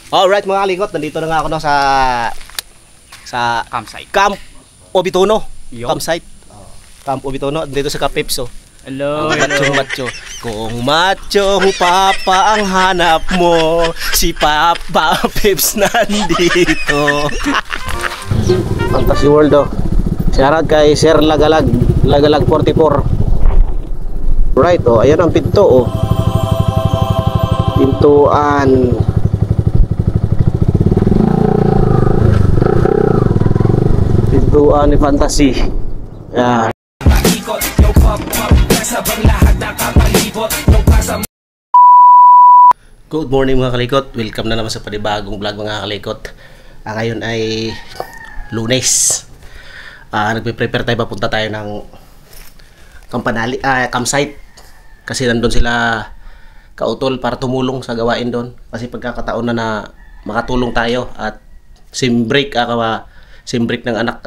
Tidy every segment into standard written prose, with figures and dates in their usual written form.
Alright mga kalikot, nandito na nga ako no, sa Campsite. Camp Obitono. Yo. Campsite. Camp Obitono, dito sa Capipso. Hello. Macho. Kung machong papa ang hanap mo, si Papa Pips nandito. Fantasy World oh. Shoutout kay Sir Lagalag 44. Right oh, ayan ang pinto oh. Pintuan. Pintuan ni Fantasy. Yan. Good morning mga kalikot. Welcome na naman sa panibagong vlog mga kalikot. Ngayon ay Lunes. Nagpe-prepare tayo, papunta tayo ng campsite. Kasi nandun sila kautol para tumulong sa gawain doon. Kasi pagkakataon na makatulong tayo at sim break ng anak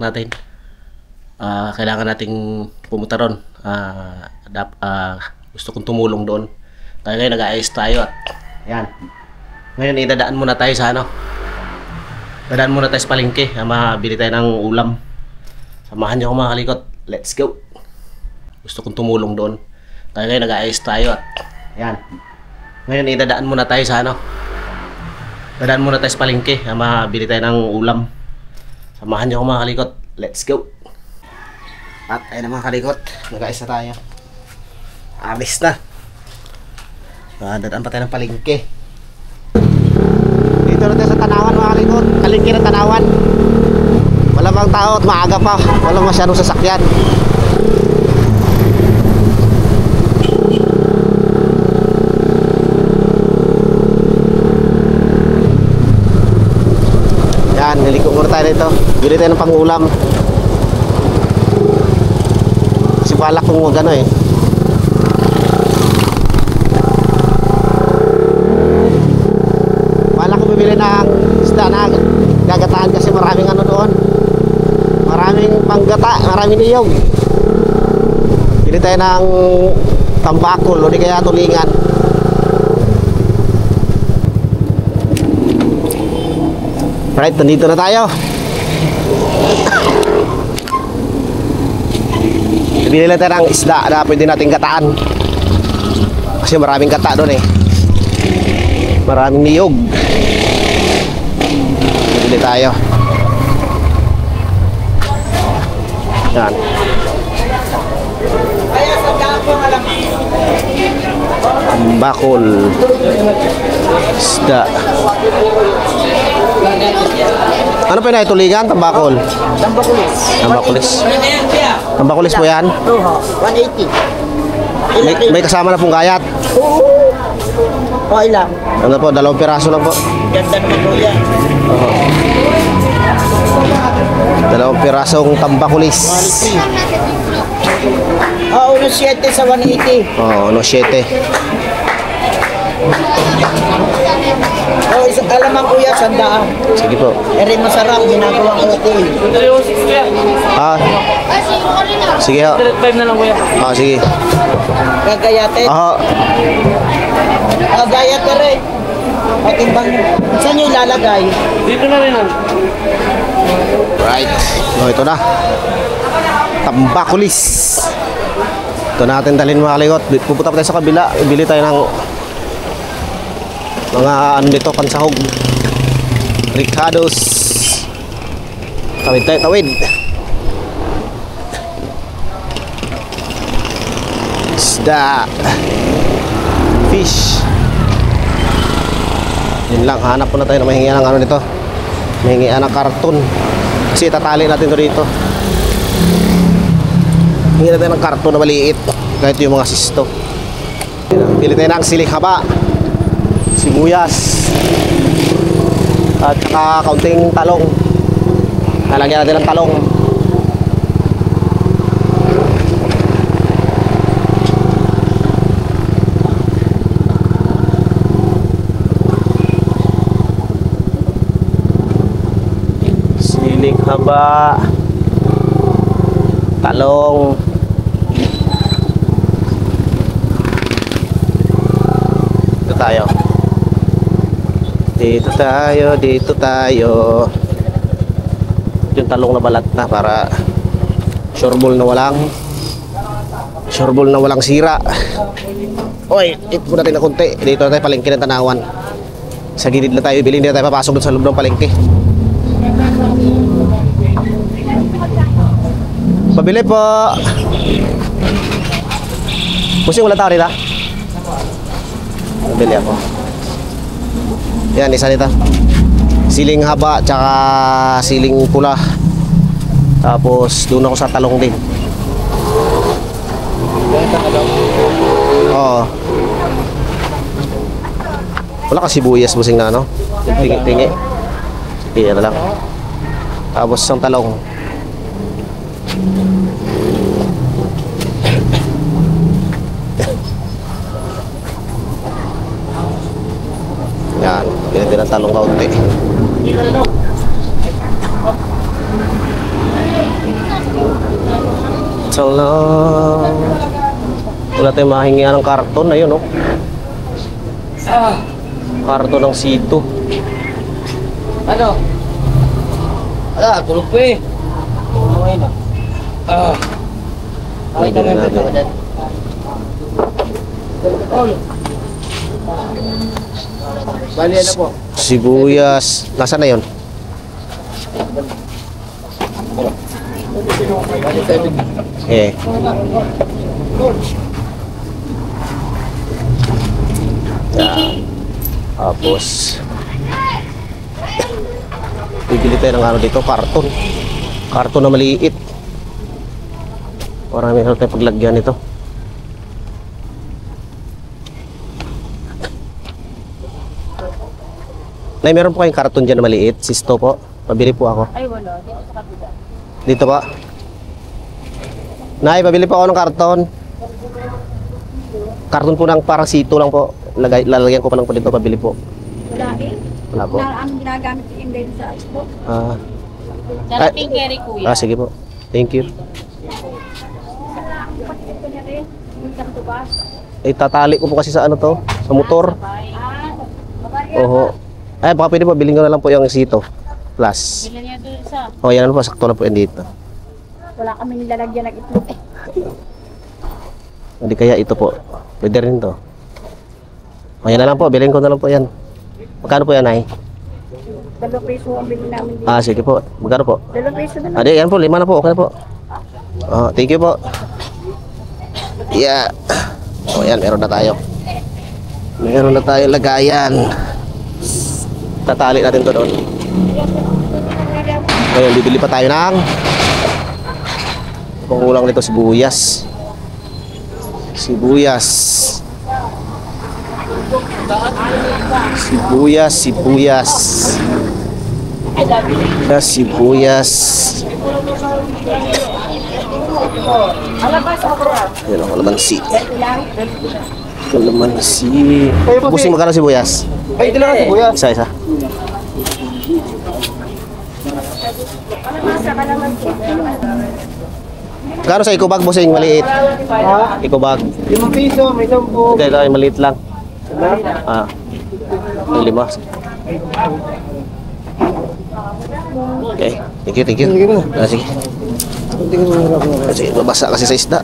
natin. Kailangan nating pumunta ron. Gusto kong tumulong doon. Kaya ngayon nag-aayos tayo at yan. Ngayon idadaan muna tayo sa dadaan muna tayo sa palengke. Mabili tayo ng ulam. Samahan niyo ako mga kalikot. Let's go. Gusto kong tumulong doon. Kaya ngayon nag-aayos tayo at yan. Ngayon idadaan muna tayo sa dadaan muna tayo sa palengke. Mabili tayo ng ulam. Samahan niyo ako mga kalikot. Let's go. At ayun na mga kalikot. Nag-aayos na tayo. Alis na. Dadaan pa tayo ng palengke. Dito na tayo sa Tanawan mga kalikot. Palengke ng Tanawan. Wala bang tao at maaga pa. Walang masyadong sasakyan. Yan, niliko muna tayo dito. Bili tayo ng pangulam. Kasi balak kung gano eh. Bibili ng isda na gagataan kasi maraming ano doon, maraming panggata, maraming niyog. Bili tayo ng tambakol o di kaya tulingan. Right, nandito na tayo. Bibili lang tayo ng isda na pwede natin gataan kasi maraming gata doon eh, maraming niyog. Bili tayo. Yan. Tambakol. Isda. Ano pa yun? Tulingan? Tambakol? Tambakulis. Tambakulis po yan? 180. May kasama na pong gayat? Oo. Okay lang. Ano po? 2 piraso lang po. Ganda naman po yan. 2 pirasong tambakulis. Oo, 1.7 sa 180. Oo, 1.7. Oo, isang alamang kuya, 100. Sige po. Eri masarap, ginagawa ko ito eh. Sige ho. 5 na lang kuya. Sige. Gagayate. Gagayate rin. Patimbang, saan nyo ilalagay? Dito na rin lang. Right. Ito na. Tambakulis. Ito natin dalhin mga kalikot. Pupunta pa tayo sa kabila. Bili tayo ng mga ano dito, pansahog. Ricados. Tawid tayo, tawid. Isda. Fish. Yun lang, hanap po na tayo na mahingian ng ano nito. Mahingian ng karton. Kasi tatali natin ito dito. Hingi natin ng karton na maliit. Kahit yung mga sisto. Pili tayo ng siling haba, sibuyas, at saka kaunting talong. Lalagyan natin ng talong. Siling haba, talong, ito tayo. Dito tayo, dito tayo. Yung talong na balat na para sureball na walang sira. Oy, eat mo natin na konti. Dito na tayo palengke ng Tanawan. Sa gilid na tayo, bilhin na tayo papasok doon sa loob ng palengke. Pabili po. Pusing wala tao rin ha? Pabili ako. Yan, isa nito. Siling haba, tsaka siling pula. Tapos, doon ako sa talong din. Oo. Wala ka sibuyas, busing na, no? Tingi-tingi. Sige, yan na lang. Tapos, isang talong. Yan, pinagin ang talong kaunti. Talong. Wala tayong mahingihan ng karton. Ayun, no? Karton ng sito. Ano? Ala, tulog pa eh. Okay na. Okay na lang ito. Bali na po. Sibuyas. Nasaan na yun? Eh. Yan. Tapos bibili tayo ng ano dito, karton. Karton na maliit. Para meron tayong paglagyan nito. Nay, meron po kayong karton dyan na maliit? Sisto po. Pabili po ako. Ay, wala. Dito sa kapila. Dito ba? Nay, pabili po ako ng karton. Karton po ng parang sito lang po. Lalagyan ko pa lang po dito. Pabili po. Wala eh. Wala po. Ang ginagamit yung Inday sa expo. Ah, Darating kay Kuya. sige po. Thank you. Ito niya rin. Yung tubas. Tatali ko po kasi sa ano to. Sa motor. Babae. Oho. Ay, baka pwede po. Bilhin ko na lang po yung sito. Plus. Bilan niya doon sa. O, yan po. Sakto lang po yan dito. Wala kami nilalagyan ng itlog. Hindi kaya ito po. Pwede rin to. O, yan na lang po. Bilhin ko na lang po yan. Magkano po yan, ay? 2 piso ang bilhin namin dito. Sige po. Magkano po? 2 piso na lang. Adi, yan po. 5 na po. Okay na po. Thank you po. Yeah. O, yan. Meron na tayo. Meron na tayo lagayan. Tatali natin to doon. Ngayon, bibili pa tayo ng pangulang nito, sibuyas. Sibuyas. Sibuyas, sibuyas. Sibuyas. Ayan ang kalamansi. Kalamansi. Busing magkano sibuyas? Ay, ito lang ang sibuyas. Isa-isa. Magkano sa ikobag, busing? Maliit. Ikobag. 5 piso, may 10. Hindi, ito ay maliit lang. May 5. Okay. Thank you, thank you. Sige. Sige, mabasa kasi sa isda.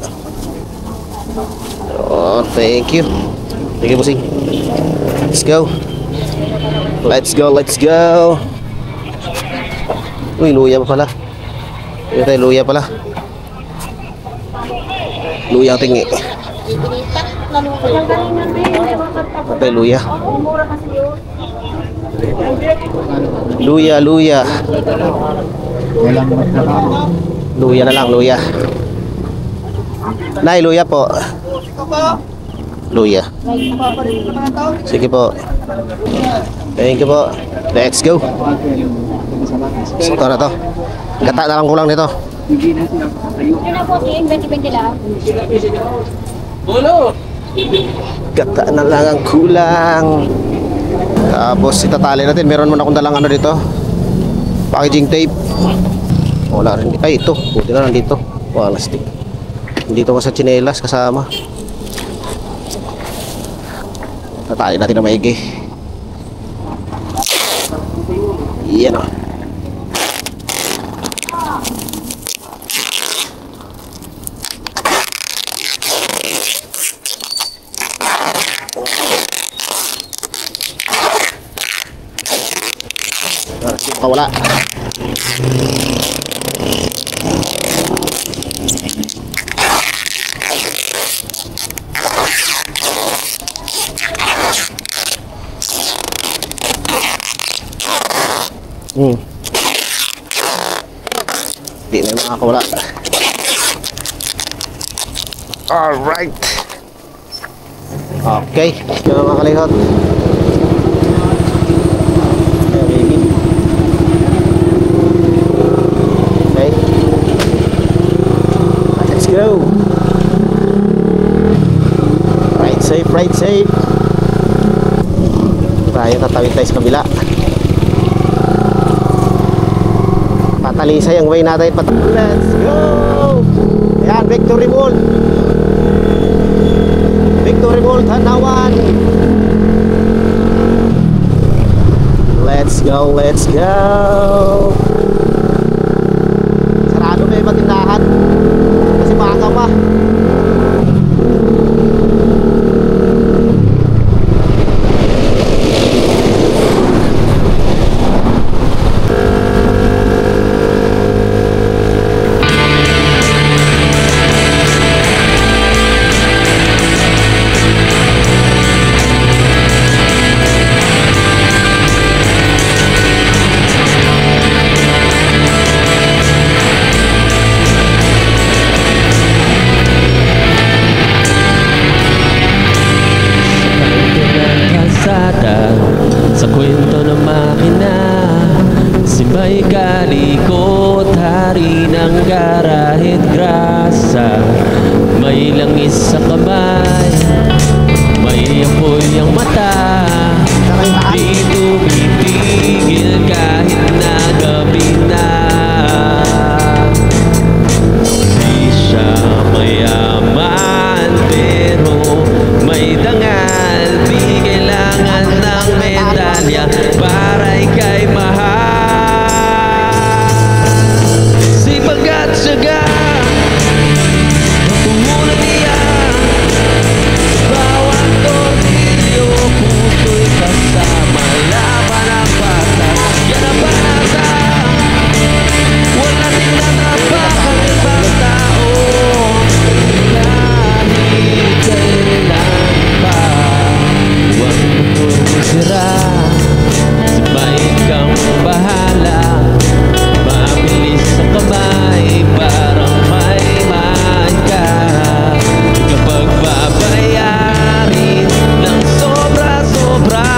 Thank you. Thank you, busing. Let's go. Let's go, let's go. Uy, luya pa pala. Ito tayo, luya pala. Luya ang tingi. Ito tayo, luya. Luya, luya. Luya na lang, luya. Nay, luya po. Luya. Sige po. Thank you po. Let's go. Ito na to. Gata na lang kulang nito. Yun na po, si Inday, 20 lang. Gata na lang ang kulang. Tapos itatali natin. Meron man akong dalang ano dito. Packaging tape. Wala rin. Ay, ito. Buti na nandito. Plastic. Dito ko sa tsinelas kasama. Tatali natin na maigi. Yan o. Hindi makawala. Hindi na makakawala. Alright. Okay. Ito na mga kalihot. Okay. Let's go. Ride safe, ride safe. Tayo tatawid tayo sa kabila. Patalisay ang way natin. Let's go! Ayan, Victory Mall. Victory Mall, Tanawan. Let's go, let's go. Sarado may matindahan kasi maaga pa. Sa kwento ng makina, si may kalikot, hari ng garahit grasa. May langis sa kamay, may apoy ang mata. Di tumitigil kahit na gabi na. Di siya mayaman pero may dangal. Di kailangan ng medalya para ika'y mahal. Sipag at syaga, matulad niya. Bawat tornilyo, puso'y kasama. Laban ang bata, yan ang banata. Wala tinatapak ang ibang tao. Kahit kailan pa, huwag mo sira. Sabay kang bahala, mabilis sa kamay, parang may man ka. Kapag babayarin ng sobra-sobra,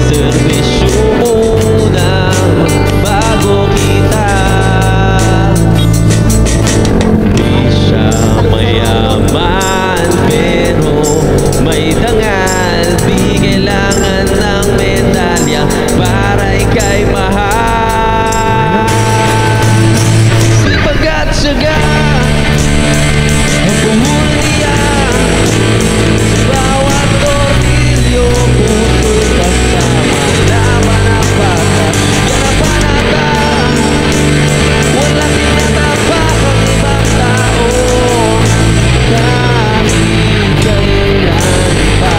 servisyo muna bago kita. Di siya mayaman pero may dangal. Di kailangan ng medalya para ika'y mahal. Sipag at syaga, ang pumulya. Sa bawat tornilyo, puso'y kasama. Laban ang bata, yan ang panata. Walang tinatapak ang ibang tao. Kahit kailan pa.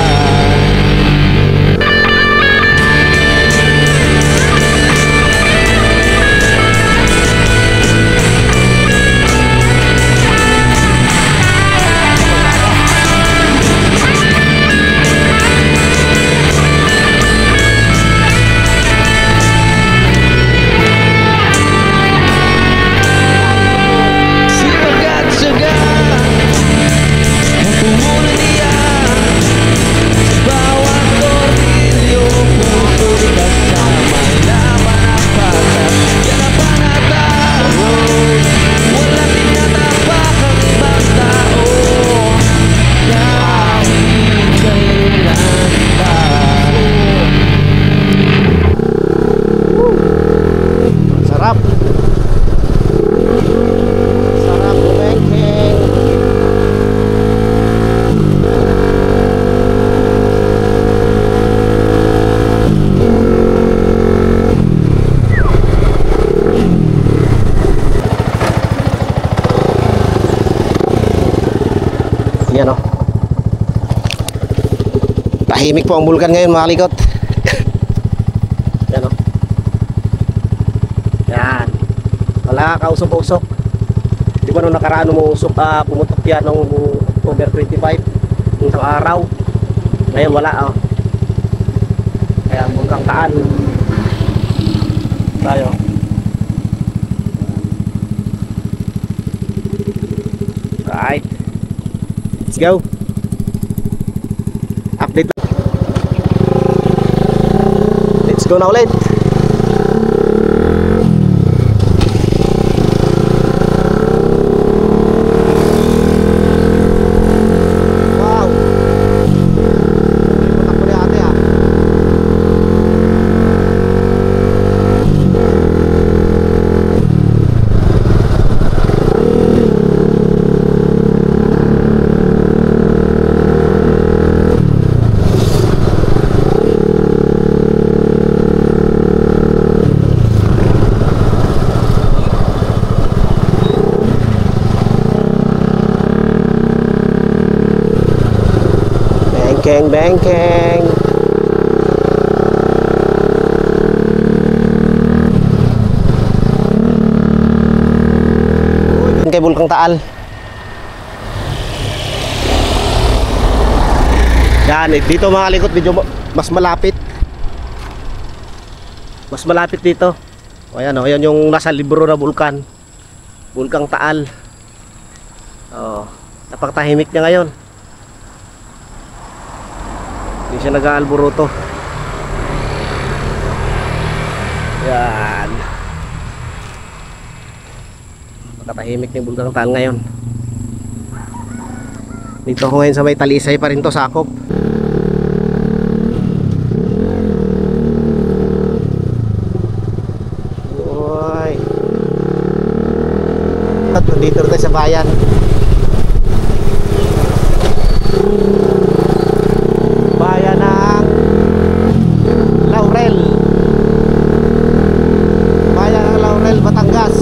Tahimik po ang bulkan ngayon mga likot. Yan o. Yan. Wala kausok-usok. Di ba nung nakaraan umuusok, pumutok yan nung October 25, nung isang araw. Ngayon wala Kaya bulkang Taal tayo. Right. Let's go. Update lang. Let's go na ulit. Wow. Takbo ni ate Bangkeng. Kay Bulkang Taal. Yan, dito mga likot medyo mas malapit. Mas malapit dito. O ayan, ayan yung nasa libro na bulkan. Bulkang Taal. Napakatahimik niya ngayon. Hindi siya nag-aalburuto. Yan. Nakatahimik ng Bulkang Taal ngayon. Dito ako ngayon sa may Talisay pa rin to, sakop. Uy. At dito tayo sa bayan. Bayan ng Laurel. Bayan ng Laurel, Batangas.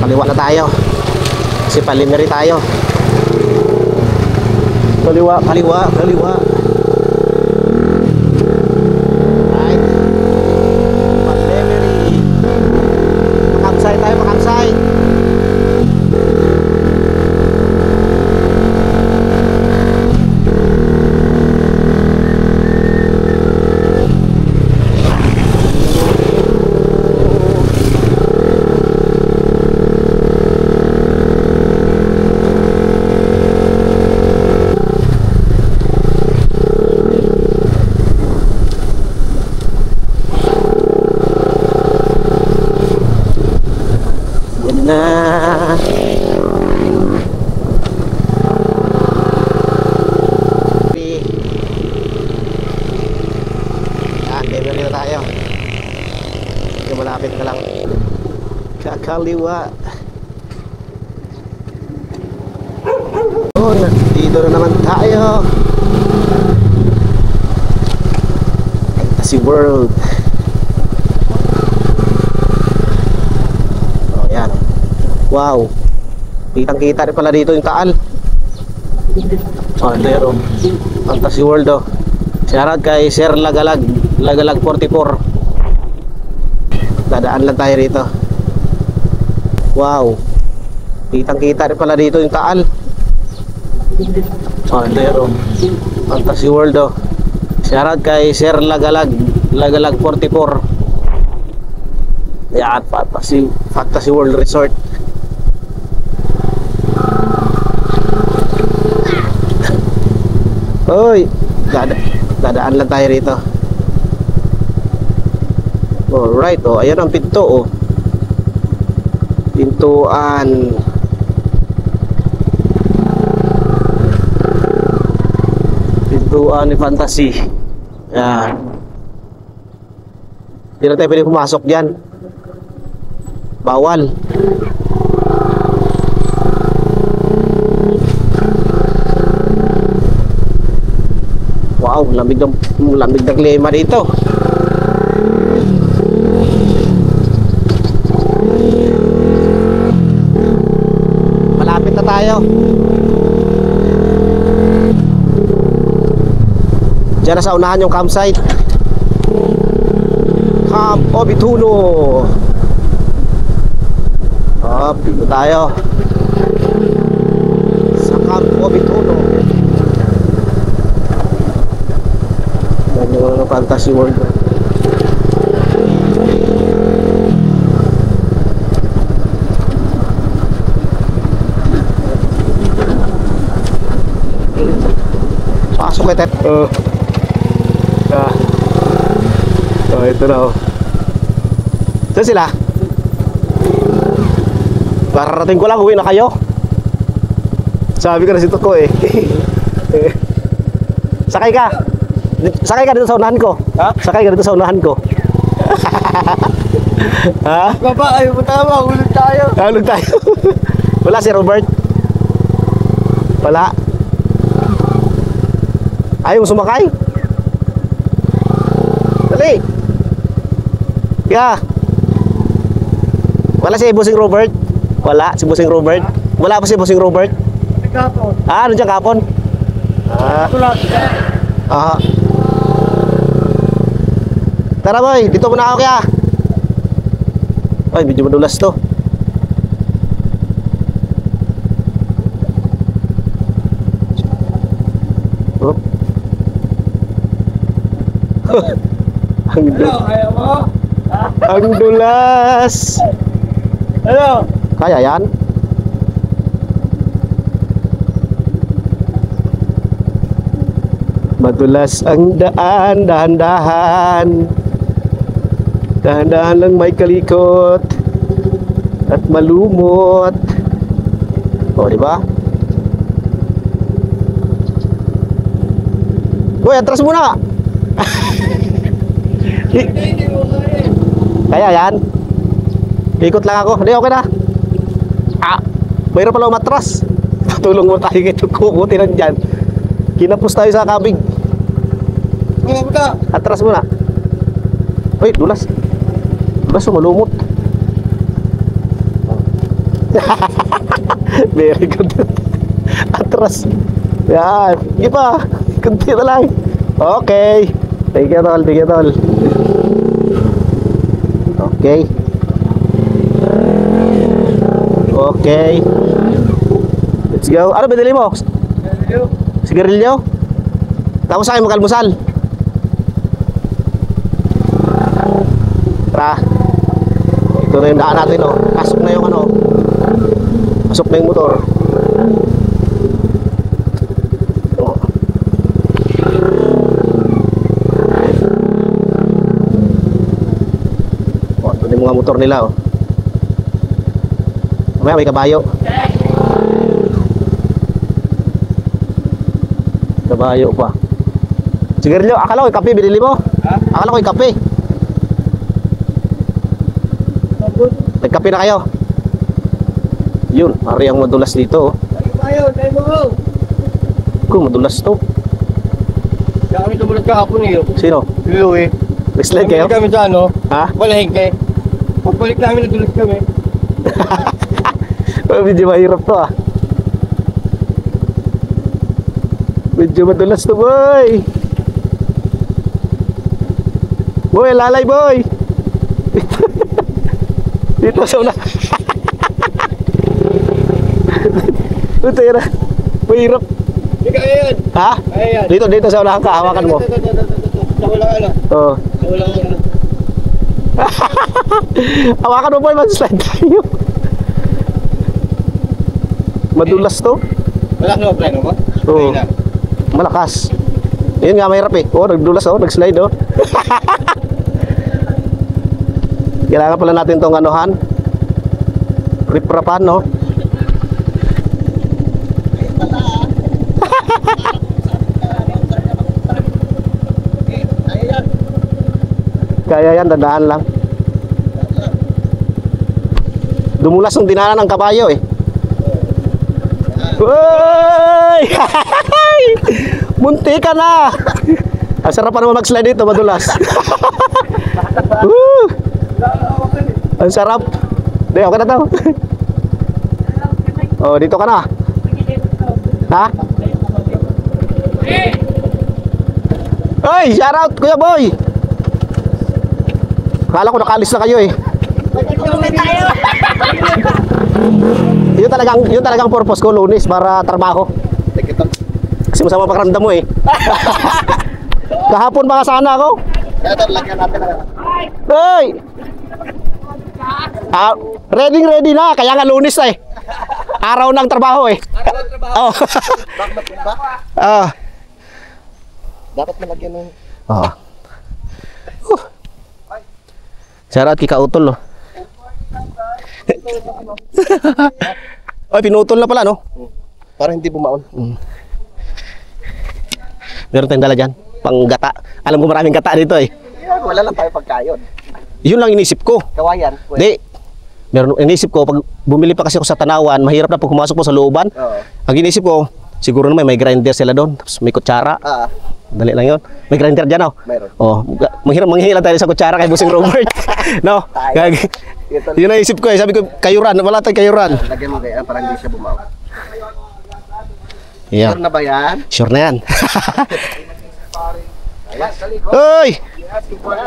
Kaliwa na tayo kasi palimeri tayo. Kaliwa. Right. Palimeri. Makamsay tayo, makamsay. Na camera na tayo. Medyo malapit ka lang. Kakaliwa. Dito na naman tayo. Fantasy World. Yan. Wow. Kitang-kita rin pala dito yung Taal. Pero Fantasy World Shoutout kay Sir Lagalag 44. Dadaan lang tayo rito. Wow. Kitang-kita rin pala dito yung Taal. Oh, there, oh. Fantasy World, oh. Shoutout kay Sir Lagalag 44. Yan, Fantasy World Resort. Hoy, dadaan lang tayo rito. Alright, oh, ayan ang pinto, oh. Pintuan. Pintuan ni Fantasy. Yan. Hindi na tayo pwede pumasok dyan. Bawal. Wow, lamig ng klima dito. Malapit na tayo. Diyan na sa unahan yung campsite. Camp Obituno. Dito tayo sa Camp Obituno. Yan yung Fantasy World. Pasok kayo. Ito na, oh. Saan sila? Kararating ko lang, uwi na kayo. Sabi ko na si Tuko, eh. Sakay ka dito sa unahan ko. Ha? Sakay ka dito sa unahan ko. Ha? Baba, ayaw mo tama, ulog tayo. Ulog tayo. Wala si Robert. Wala. Ayaw mo sumakay? Dali. Yeah. Wala si Bossing Robert? Wala si Bossing Robert? Wala pa si Bossing Robert? Kapon. Ano dyan kapon? Tulad. Tara boy, dito muna ako kaya. Ay, medyo madulas to. Oh. Ayaw mo? Ang dulas. Ano? Kaya yan? Madulas ang daan, dahan-dahan. Dahan-dahan lang may kalikot at malumot. O, di ba? Uy, atras muna. Kaya yan. Ikot lang ako. Hindi, okay na. Mayroon pala umatras. Patulong mo tayo kay Tuko. Buti lang dyan. Kinapos tayo sa kabig. Atras muna. Uy, dulas. Dulas, malumot. Very good. Atras. Yan. Sige pa. Kunti na lang. Okay. Thank you, tol. Thank you, tol. Okay. Okay. Let's go. Ano binili mo? Sigarilyo? Tapos tayo mag-almusal. Tara. Ito na yung daan natin, oh. Pasok na yung ano. Pasok na yung motor. Ito na yung mga motor nila, oh. Mamaya may kabayo. Kabayo pa. Sigarilyo, akala ko yung kape binili mo? Akala ko yung kape. Nagkape na kayo? Yun, ari ang madulas dito, oh. Ayaw, tayo mo. Kung madulas to. Kaya kami tumulat kahapon eh. Sino? Si Louie. Nag-slide kayo? Kami sa ano? Ha? Palengke. Pagbalik namin nadulas kami. Medyo mahirap to, ah. Medyo madulas to, boy. Boy, lalay, boy. Dito sa una. Ito yun. Mahirap. Hindi kaya yan. Ha? Kaya yan. Dito sa unahan ka, hawakan mo. Sa wala ano. Oo. Sa wala ano. Hawakan mo boy, mag-slide tayo. Madulas to. Wala ka apply mo ba? Oo. Malakas. Yun nga, mahirap eh. Oo, nagdulas oh, nag-slide oh. Kailangan pala natin tong anuhan. Riprapan, no? Kaya yan, dadaan lang. Dumulas yung dinaanan ng kabayo eh. Uy! Munti ka na! Ang sarap pa naman mag-slide dito, madulas. Ang sarap. Di, okay na to. Oh, dito ka na. Ha? Oy, shout out Kuya Boy. Akala ko nakalis na kayo eh. Yun talagang purpose ko, Lunes, para trabaho. Kasi masama pakiramdam mo eh. Kahapon pa nga sana ako. Hoy! Ready na, kaya nga Lunes na eh. Araw ng trabaho eh. Oh. Dapat malagyan ng... Oh. Sarat kay kautol no. Oy, pinutol na pala no. Para hindi bumaon. Meron tayong dala dyan, panggata. Alam ko maraming gata dito eh. Wala lang tayo pagkayon. Yun lang inisip ko. Kawayan. Di, meron inisip ko, pag bumili pa kasi ako sa Tanawan, mahirap na pag pumasok mo sa looban. Oo. Ang inisip ko, siguro naman may grinder sila doon, tapos may kutsara. Dali lang yun. May grinder dyan oh. Meron. Oh, manghihilan tayo sa kutsara kay Busing Robert. No? Yun ang isip ko eh. Sabi ko, kayuran. Wala tayong kayuran. Lagyan mo kaya para hindi siya bumaon. Yeah. Sure na ba yan? Sure na yan. Hoy!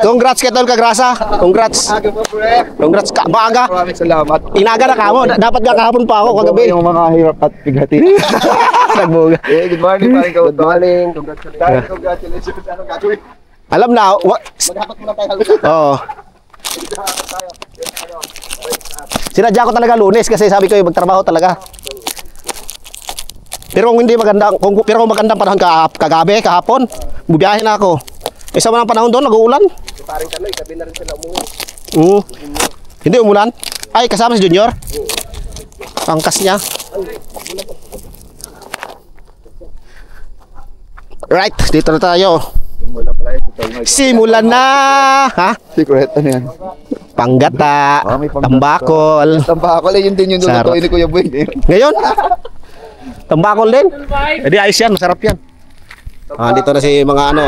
Congrats kay Tol Kagrasa. Congrats. Aga po, pre. Congrats ka. Maaga. Maraming salamat. Inaga na ka mo. Dapat nga kahapon pa ako kagabi. Yung mga hirap at pighati. Nagbuga. Good morning, paring ka. Good morning. Congratulations. Anong gagawin? Alam na. Maghapat muna tayo halusan. Oo. Sinadya ko talaga Lunes kasi sabi ko yung magtrabaho talaga. Pero kung hindi magandang, kung magandang panahon kagabi, kahapon, bubiyahe na ako. Isa man ang panahon doon, nag-uulan. Paring Kanoy, gabi na rin sila umuwi. Hindi umulan. Ay, kasama si Junior. Pangkas niya. Right, dito na tayo. Simulan na. Ha? Secret, ano yan? Panggata, May panggata. tambakol. Tambakol, yun din yung Sarap. lulutuin ni Kuya Boy. Ngayon? Tambakol din? Hindi, ayos yan, masarap yan. Dito na si mga ano.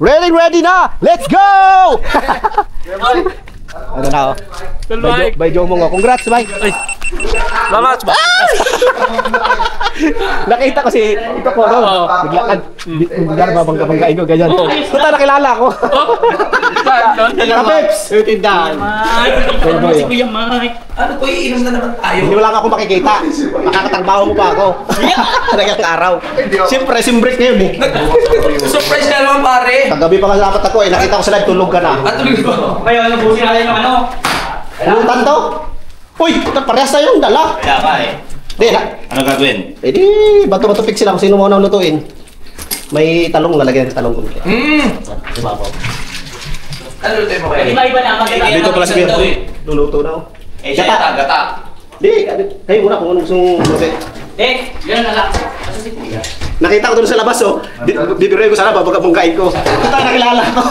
Ready na! Let's go! Ano na oh? By Jomo nga. Congrats, bye. Salamat. Nakita ko si ito ko no. Naglakad. Bigla na babangga-banggain ko ganyan. Puta nakilala ko. Kapeps, tindahan. Si Kuya Mike. Ano ko iinom na naman tayo? Hindi wala ako makikita. Makakatrabaho mo pa ako. Talagang araw. Siyempre, simbrit ngayon eh. Surprise ka naman pare. Kagabi pa nga dapat ako eh. Nakita ko sila tulog ka na. At tuloy ba? Ngayon, nabusin natin yung ano? Pulutan to? Uy, parehas tayo yung dala. Kaya ka eh. Di na. Ano gagawin? Eh di, bato-bato pick sila kung sino mo nang lutuin. May talong, lalagyan ng talong kunti. Ibabaw. Ano lutuin mo kayo? Iba-iba na ang maganda. Dito pala si Pierre. Luluto na ako. Eh, siya gata. Di, kayo muna kung anong gusto mong lutuin. Gano'n na lang. Asa si Kuya? Nakita ko doon sa labas oh. Bibiruin ko sana babagabungkain ko. Puta nakilala ko.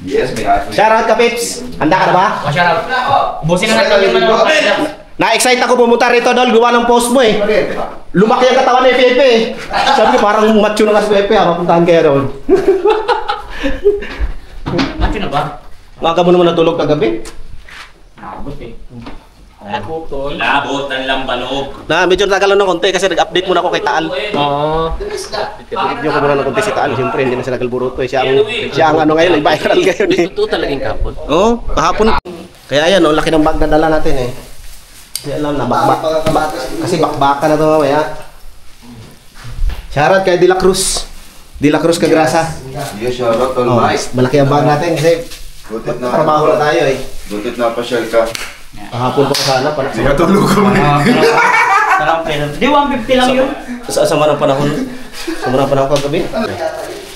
Yes, may hati. Shoutout ka Pips. Handa ka na ba? Masyarap. Busin na natin yung ano. Na-excite ako pumunta rito Dol. Gawa ng post mo eh. Lumaki ang katawan ni Pepe eh. Sabi ko parang macho na kasi Pepe ha. Mapuntahan kaya doon. Macho na ba? Maga mo naman natulog kagabi. Nakabot eh. Labot ng lampanog. Na medyo natagal ng konti kasi nag-update muna ako kay Taal. Oo. Video ko muna ng konti si Taal. Siyempre hindi na sila Galburuto eh. Siya ang ano ngayon, nag-viral ngayon eh. Ito talagang kapon. Oo, kahapon. Kaya ayan, laki ng bag na dala natin eh. Kasi alam na, kasi bakbaka na ito mamaya. Shoutout kay De La Cruz. De La Cruz Cagrasa. Yes, shoutout all nice. Malaki ang bag natin kasi Butit na trabaho na tayo eh. Butit na pasyal ka. Kahapon pa sana para Hindi ka tulog ka mo. Sarang pera. Di, 150 lang yun. sa sama ng panahon. Sama ng panahon kagabi.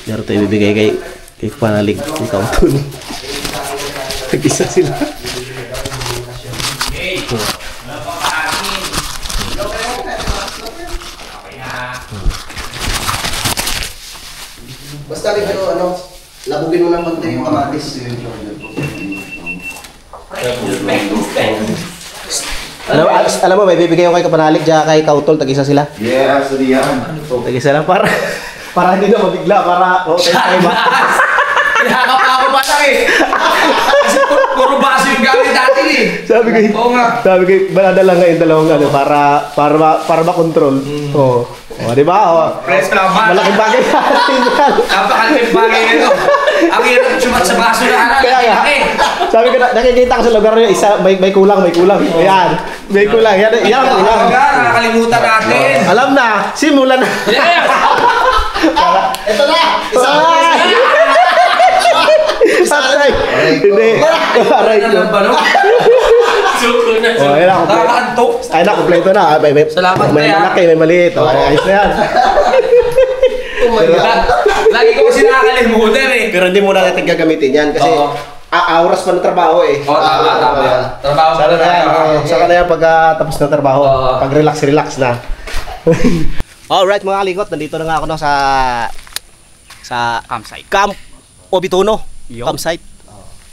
Yaro tayo ibibigay kay Panalig. Ikaw ito. Nag-isa sila. Basta rin pero ano, labugin mo ng konti yung kamatis. Alam mo, may bibigay ko kay Kapanalig dyan kay Kautol, tag-isa sila. Yeah, so diyan. Tag-isa lang para hindi na mabigla, para time ba? Pinakapa ako pa lang eh. Kasi puro baso yung gamit dati eh. Sabi ko, balada lang ngayon dalawang ano, para makontrol. Oo. Oh, di ba? Oh. Press ka lang. Malaking bagay natin yan. Napakalaking bagay nito. Ang hirap sumat sa baso na anak. Kaya nga. Sabi ko, nakikita ko sa lugar nyo, isa, may kulang. Ayan, may kulang. Yan. Nakakalimutan natin. Alam na, simulan na. Yeah! Ito na! Aray! Hindi. Aray ko. Alam ba no? Suko na. Oh, ayun ako. Nakakantok. Ay na, kompleto na. Salamat may na yan. malaki, may maliit. Oh, ayos na yan. Lagi ko kasi nakakalimutan eh. Pero hindi mo na natin gagamitin yan kasi auras pa ng trabaho eh. Oo, tama yan. Trabaho Sana na yan. Saka na yan pag tapos ng trabaho. Pag relax na. Alright mga kalikot, nandito na nga ako sa Campsite. Camp Obitono. Campsite.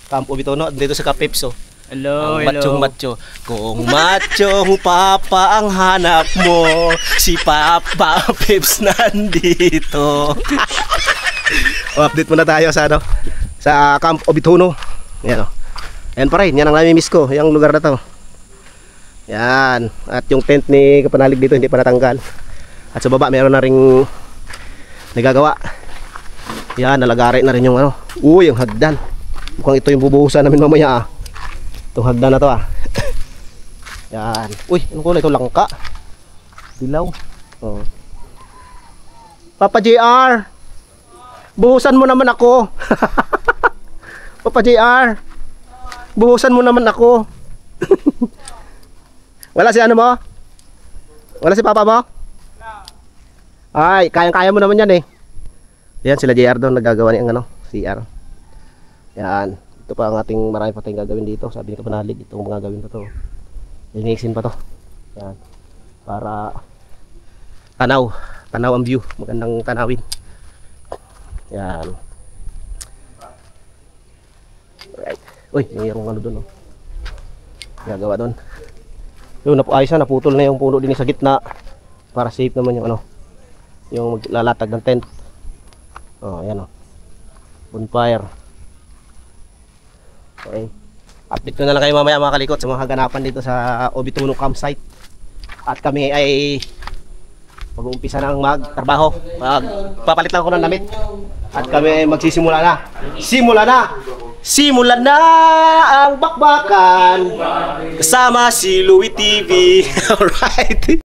Camp Obitono, dito sa Capipso. Hello, Machong-macho. Kung machong papa ang hanap mo, si Papa Pips nandito. Update muna tayo sa ano, sa Camp Obitono. Yan o. Yan pa rin, yan ang nami-miss ko, yung lugar na to. Yan. At yung tent ni Kapanalig dito hindi pa natanggal. At sa baba meron na ring nagagawa. Yan, nalagari na rin yung ano. Uy, yung hagdan. Mukhang ito yung bubuhusan namin mamaya ah. Itong hagdan na to ah. Yan. Uy, ano kulay ito? Langka. Dilaw. Oh. Papa JR, buhusan mo naman ako. Papa JR, buhusan mo naman ako. Wala si ano mo? Wala si papa mo? Ay, kayang-kaya mo naman yan eh. Yan sila JR doon nagagawa ng ano, CR. Yan. Ito pa ang ating marami pa tayong gagawin dito. Sabi ni Kapanalig, itong mga gawin pa to. Linisin pa to. Yan. Para tanaw ang view, magandang tanawin. Yan. Alright. Uy, mayroong ano doon oh. Gagawa doon. Yung ayos na, naputol na yung puno din sa gitna. Para safe naman yung ano, yung maglalatag ng tent. Oh, ayan oh. Bonfire. Okay. Update ko na lang kayo mamaya mga kalikot sa mga kaganapan dito sa Obitono campsite. At kami ay mag-uumpisa ng magtrabaho. Papalit lang ko ng damit. At kami ay magsisimula na. Simulan na ang bakbakan kasama si Louie TV. Alright.